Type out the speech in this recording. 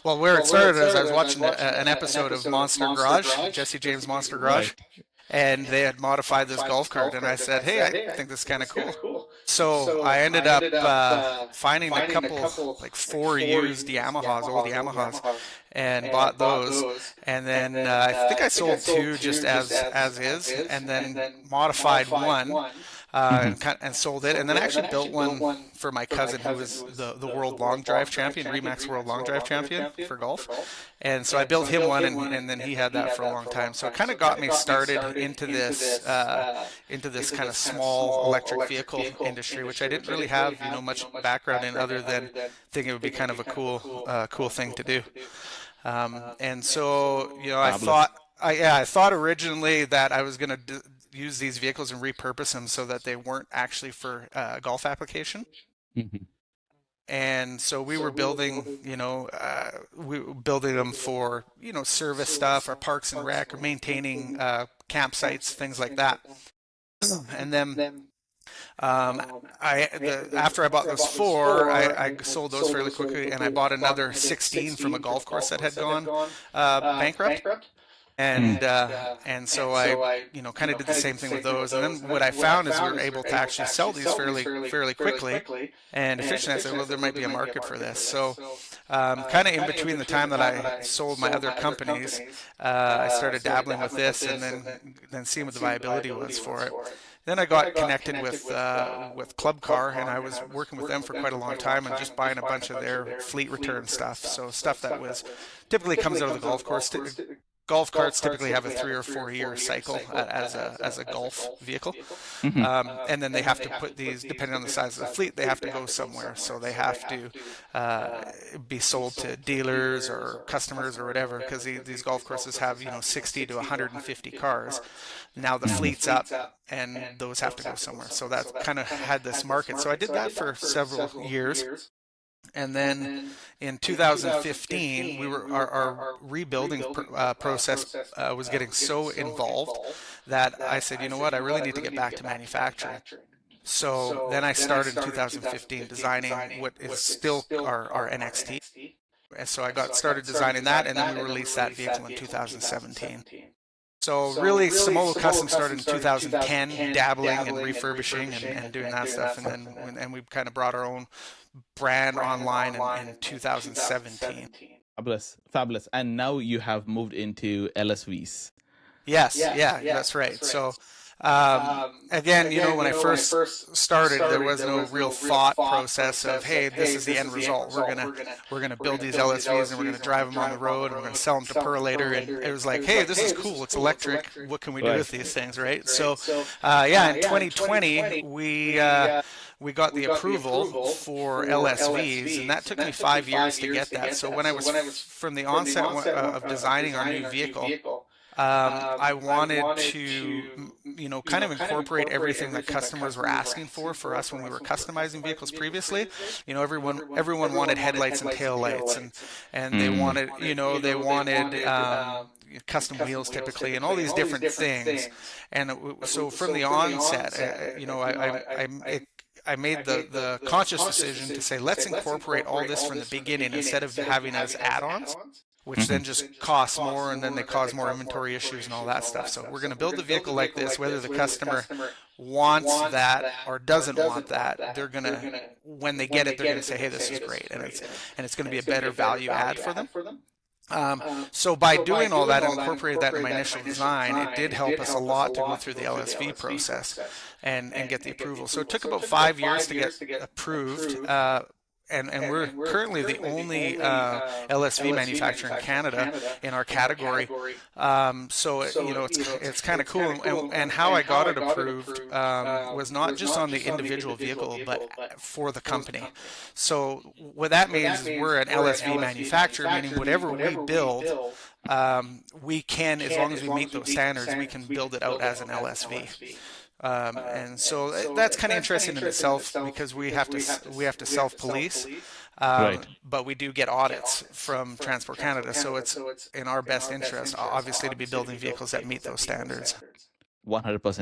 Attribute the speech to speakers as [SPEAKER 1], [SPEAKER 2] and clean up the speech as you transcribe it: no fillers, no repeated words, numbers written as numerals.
[SPEAKER 1] Well, where it started is I was watching an episode of Monster Garage, Jesse James Monster Garage,
[SPEAKER 2] Right.
[SPEAKER 1] and they had modified this golf cart, and I said, hey, I think this is kind of cool. So I ended up finding a couple, like four used Yamahas, old Yamahas, and bought those. And then I think I sold two just as is, and then modified one and sold it. And then I actually built one for my cousin who was the world long drive champion, Remax World Long Drive champion for golf. And so I built him one, and then he had that for a long time. So it kind of got me started into this kind of small electric vehicle industry, which I didn't really have much background in, other than thinking it would be kind of a cool thing to do. And so
[SPEAKER 2] Fabulous.
[SPEAKER 1] I thought originally that I was going to use these vehicles and repurpose them so that they weren't actually for golf application.
[SPEAKER 2] Mhm.
[SPEAKER 1] And so we were building, we were building them for, service stuff or parks and rec or maintaining campsites, things like that. And then after I bought those four, I sold those fairly quickly, and I bought another 16 from a golf course that had gone bankrupt.
[SPEAKER 2] Mm.
[SPEAKER 1] And so I kind of did the same thing with those. And then what I found is we were able to actually sell these fairly quickly and efficiently. I said, well, there might be a market for this. So kind of in between the time that I sold my other companies, I started dabbling with this, and then seeing what the viability was for it. Then I got connected with Club Car, and I was working with them for quite a long time and just buying a bunch of their fleet return stuff. So stuff that was typically comes out of the golf course. Golf carts typically have a 3 or 4 year cycle as a golf vehicle,
[SPEAKER 2] Mhm.
[SPEAKER 1] and then they have to put these, depending on the size of the fleet, they have to go somewhere. So they have to be sold to dealers or customers or whatever, because these golf courses have 60 to 150 cars. Now the fleet's up, and those have to go somewhere. So that kind of had this market. So I did that for several years. And then in 2015, our rebuilding process was getting so involved that I said, you know what, I really need to get back to manufacturing. So then I started in 2015 designing what is still our NXT. And so I got started designing that, and then we released that vehicle in 2017. So really, Simolo Custom started in 2010, dabbling and refurbishing and doing that stuff, and we kind of brought our own brand online in 2017.
[SPEAKER 2] Fabulous, fabulous. And now you have moved into LSVs.
[SPEAKER 1] Yes, yeah, that's right. So again, when I first started, there was no real thought process of, hey, this is the end result. We're gonna build these LSVs and we're gonna drive them on the road and we're gonna sell them to Perlator. And it was like, hey, this is cool. It's electric. What can we do with these things, right? So in 2020 we got the approval for LSVs, and that took me 5 years to get that. So when I was from the onset of designing our new vehicle, I wanted to, kind of incorporate everything that customers were asking for us when we were customizing vehicles previously. Everyone wanted headlights and taillights, and they wanted custom wheels typically, and all these different things. And so from the onset, I made the conscious decision to say, let's incorporate all this from the beginning instead of having as add-ons, which then just costs more, and then they cause more inventory issues and all that stuff. So we're going to build the vehicle like this, whether the customer wants that or doesn't want that. They're going to, when they get it, they're going to say, hey, this is great, and it's going to be a better value add for them. So by doing all that and incorporated that in my initial design, it did help us a lot to go through the LSV process and get the approval. So it took about 5 years to get approved. And we're currently the only LSV manufacturer in Canada in our category. So it's kind of cool. And how I got it approved was not just on the individual vehicle, but for the company. So what that means is we're an LSV manufacturer, meaning whatever we build, we can, as long as we meet those standards, we can build it out as an LSV. And so that's kind of interesting in itself, because we have to self-police, but we do get audits from Transport Canada, so it's in our best interest, obviously, to be building vehicles that meet those standards.
[SPEAKER 2] 100%.